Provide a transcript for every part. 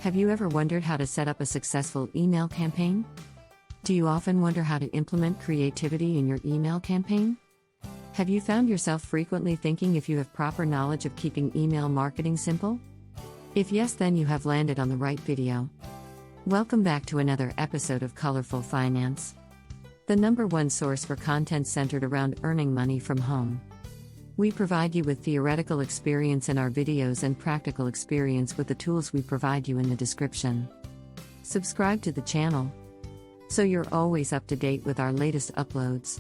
Have you ever wondered how to set up a successful email campaign? Do you often wonder how to implement creativity in your email campaign? Have you found yourself frequently thinking if you have proper knowledge of keeping email marketing simple? If yes, then you have landed on the right video. Welcome back to another episode of Colorful Finance, the #1 source for content centered around earning money from home. We provide you with theoretical experience in our videos and practical experience with the tools we provide you in the description. Subscribe to the channel so you're always up to date with our latest uploads.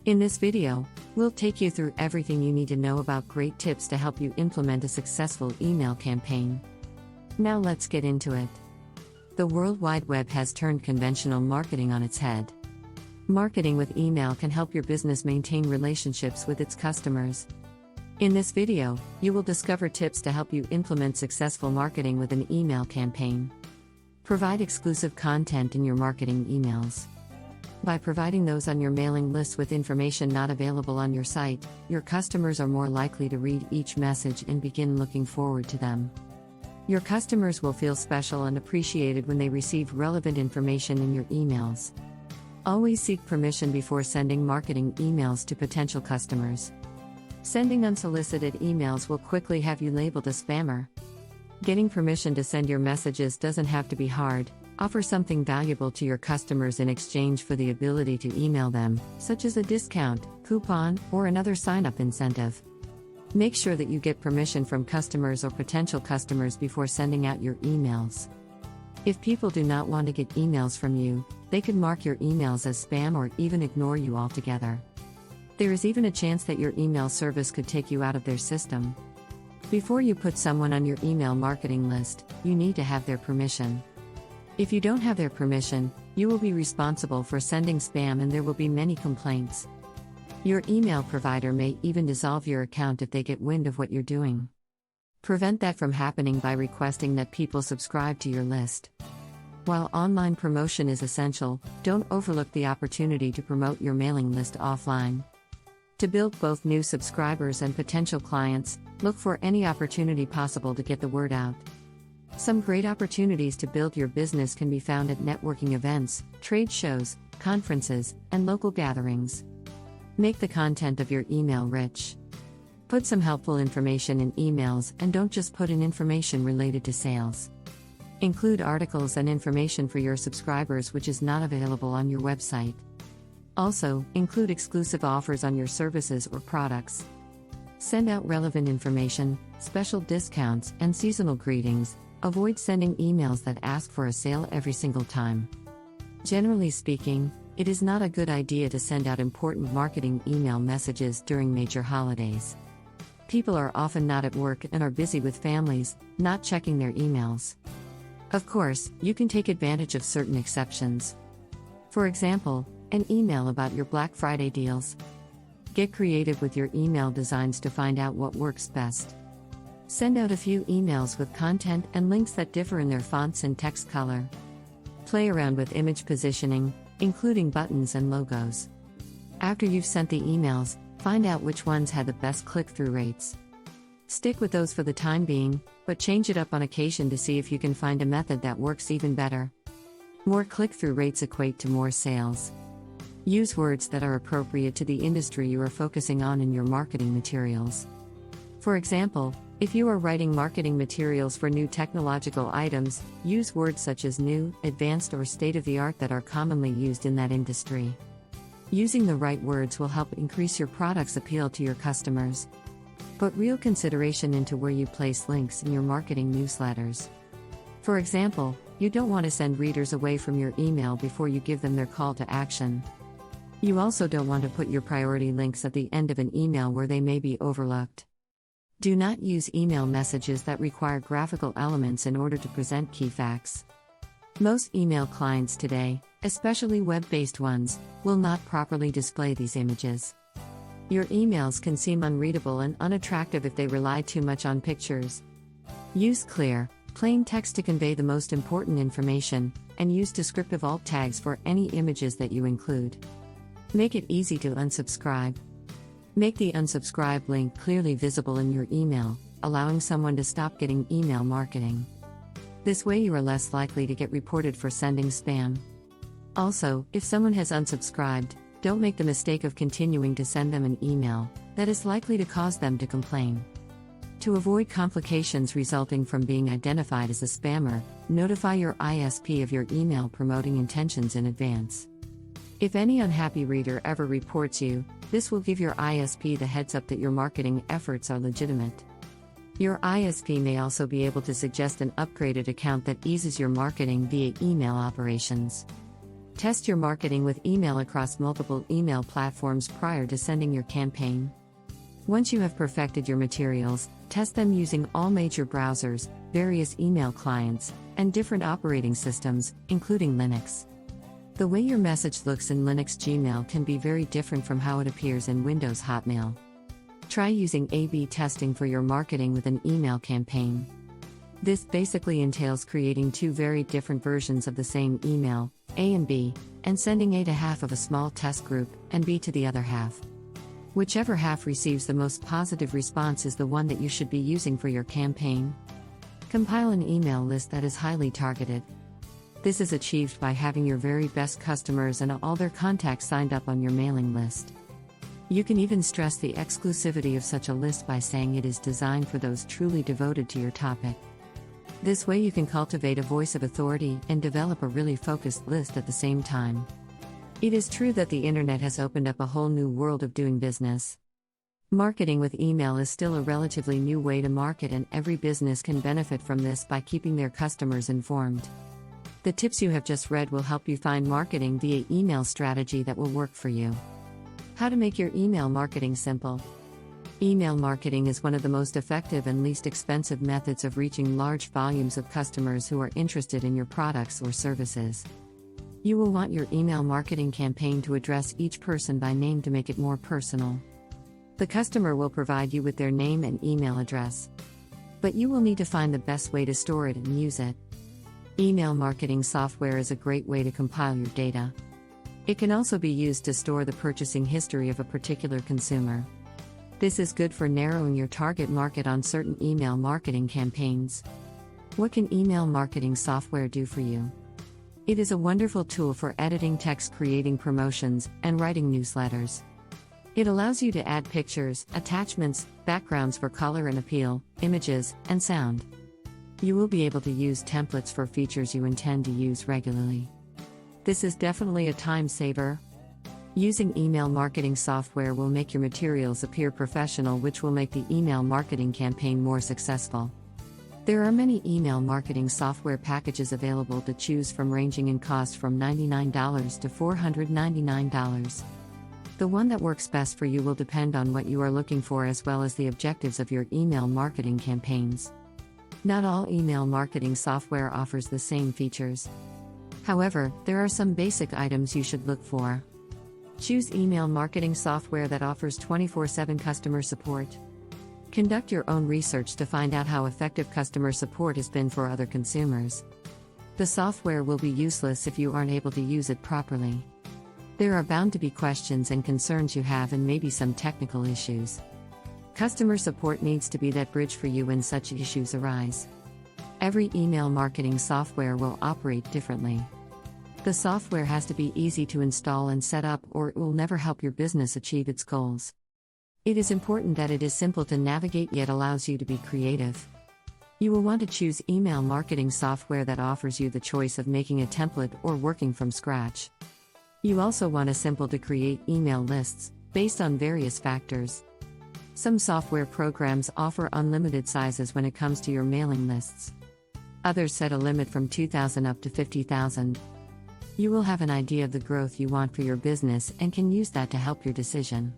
In this video, we'll take you through everything you need to know about great tips to help you implement a successful email campaign. Now let's get into it. The World Wide Web has turned conventional marketing on its head. Marketing with email can help your business maintain relationships with its customers. In this video, you will discover tips to help you implement successful marketing with an email campaign. Provide exclusive content in your marketing emails. By providing those on your mailing list with information not available on your site, your customers are more likely to read each message and begin looking forward to them. Your customers will feel special and appreciated when they receive relevant information in your emails. Always seek permission before sending marketing emails to potential customers. Sending unsolicited emails will quickly have you labeled a spammer. Getting permission to send your messages doesn't have to be hard. Offer something valuable to your customers in exchange for the ability to email them, such as a discount, coupon, or another sign-up incentive. Make sure that you get permission from customers or potential customers before sending out your emails. If people do not want to get emails from you, they could mark your emails as spam or even ignore you altogether. There is even a chance that your email service could take you out of their system. Before you put someone on your email marketing list, you need to have their permission. If you don't have their permission, you will be responsible for sending spam and there will be many complaints. Your email provider may even dissolve your account if they get wind of what you're doing. Prevent that from happening by requesting that people subscribe to your list. While online promotion is essential, don't overlook the opportunity to promote your mailing list offline. To build both new subscribers and potential clients, look for any opportunity possible to get the word out. Some great opportunities to build your business can be found at networking events, trade shows, conferences, and local gatherings. Make the content of your email rich. Put some helpful information in emails and don't just put in information related to sales. Include articles and information for your subscribers which is not available on your website. Also, include exclusive offers on your services or products. Send out relevant information, special discounts, and seasonal greetings. Avoid sending emails that ask for a sale every single time. Generally speaking, it is not a good idea to send out important marketing email messages during major holidays. People are often not at work and are busy with families, not checking their emails. Of course, you can take advantage of certain exceptions. For example, an email about your Black Friday deals. Get creative with your email designs to find out what works best. Send out a few emails with content and links that differ in their fonts and text color. Play around with image positioning, including buttons and logos. After you've sent the emails, find out which ones had the best click-through rates. Stick with those for the time being, but change it up on occasion to see if you can find a method that works even better. More click-through rates equate to more sales. Use words that are appropriate to the industry you are focusing on in your marketing materials. For example, if you are writing marketing materials for new technological items, use words such as new, advanced, or state-of-the-art that are commonly used in that industry. Using the right words will help increase your product's appeal to your customers. Put real consideration into where you place links in your marketing newsletters. For example, you don't want to send readers away from your email before you give them their call to action. You also don't want to put your priority links at the end of an email where they may be overlooked. Do not use email messages that require graphical elements in order to present key facts. Most email clients today, especially web-based ones, will not properly display these images. Your emails can seem unreadable and unattractive if they rely too much on pictures. Use clear, plain text to convey the most important information, and use descriptive alt tags for any images that you include. Make it easy to unsubscribe. Make the unsubscribe link clearly visible in your email, allowing someone to stop getting email marketing. This way you are less likely to get reported for sending spam. Also, if someone has unsubscribed, don't make the mistake of continuing to send them an email that is likely to cause them to complain. To avoid complications resulting from being identified as a spammer, notify your ISP of your email promoting intentions in advance. If any unhappy reader ever reports you, this will give your ISP the heads up that your marketing efforts are legitimate. Your ISP may also be able to suggest an upgraded account that eases your marketing via email operations. Test your marketing with email across multiple email platforms prior to sending your campaign. Once you have perfected your materials, test them using all major browsers, various email clients, and different operating systems, including Linux. The way your message looks in Linux Gmail can be very different from how it appears in Windows Hotmail. Try using A/B testing for your marketing with an email campaign. This basically entails creating two very different versions of the same email, A and B, and sending A to half of a small test group, and B to the other half. Whichever half receives the most positive response is the one that you should be using for your campaign. Compile an email list that is highly targeted. This is achieved by having your very best customers and all their contacts signed up on your mailing list. You can even stress the exclusivity of such a list by saying it is designed for those truly devoted to your topic. This way you can cultivate a voice of authority and develop a really focused list at the same time. It is true that the internet has opened up a whole new world of doing business. Marketing with email is still a relatively new way to market, and every business can benefit from this by keeping their customers informed. The tips you have just read will help you find marketing via email strategy that will work for you. How to make your email marketing simple. Email marketing is one of the most effective and least expensive methods of reaching large volumes of customers who are interested in your products or services. You will want your email marketing campaign to address each person by name to make it more personal. The customer will provide you with their name and email address, but you will need to find the best way to store it and use it. Email marketing software is a great way to compile your data. It can also be used to store the purchasing history of a particular consumer. This is good for narrowing your target market on certain email marketing campaigns. What can email marketing software do for you? It is a wonderful tool for editing text, creating promotions, and writing newsletters. It allows you to add pictures, attachments, backgrounds for color and appeal, images, and sound. You will be able to use templates for features you intend to use regularly. This is definitely a time saver. Using email marketing software will make your materials appear professional, which will make the email marketing campaign more successful. There are many email marketing software packages available to choose from, ranging in cost from $99 to $499. The one that works best for you will depend on what you are looking for as well as the objectives of your email marketing campaigns. Not all email marketing software offers the same features. However, there are some basic items you should look for. Choose email marketing software that offers 24/7 customer support. Conduct your own research to find out how effective customer support has been for other consumers. The software will be useless if you aren't able to use it properly. There are bound to be questions and concerns you have, and maybe some technical issues. Customer support needs to be that bridge for you when such issues arise. Every email marketing software will operate differently. The software has to be easy to install and set up, or it will never help your business achieve its goals. It is important that it is simple to navigate yet allows you to be creative. You will want to choose email marketing software that offers you the choice of making a template or working from scratch. You also want a simple to create email lists, based on various factors. Some software programs offer unlimited sizes when it comes to your mailing lists. Others set a limit from 2,000 up to 50,000. You will have an idea of the growth you want for your business and can use that to help your decision.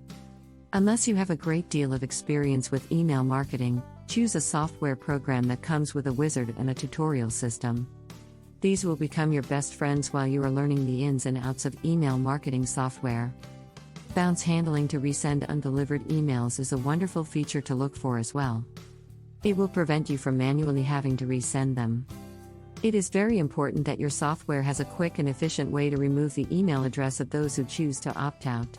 Unless you have a great deal of experience with email marketing, choose a software program that comes with a wizard and a tutorial system. These will become your best friends while you are learning the ins and outs of email marketing software. Bounce handling to resend undelivered emails is a wonderful feature to look for as well. It will prevent you from manually having to resend them. It is very important that your software has a quick and efficient way to remove the email address of those who choose to opt out.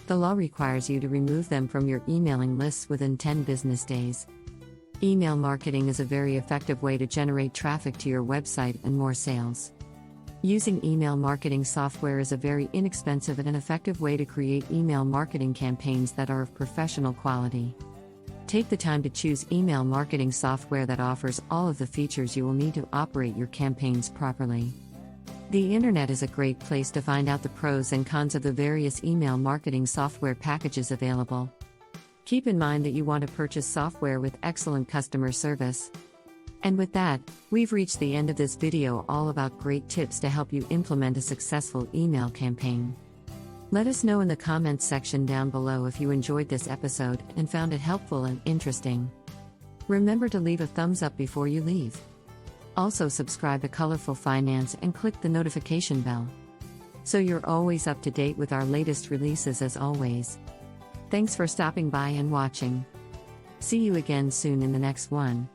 The law requires you to remove them from your emailing lists within 10 business days. Email marketing is a very effective way to generate traffic to your website and more sales. Using email marketing software is a very inexpensive and an effective way to create email marketing campaigns that are of professional quality. Take the time to choose email marketing software that offers all of the features you will need to operate your campaigns properly. The internet is a great place to find out the pros and cons of the various email marketing software packages available. Keep in mind that you want to purchase software with excellent customer service. And with that, we've reached the end of this video all about great tips to help you implement a successful email campaign. Let us know in the comments section down below if you enjoyed this episode and found it helpful and interesting. Remember to leave a thumbs up before you leave. Also subscribe to Colorful Finance and click the notification bell, so you're always up to date with our latest releases as always. Thanks for stopping by and watching. See you again soon in the next one.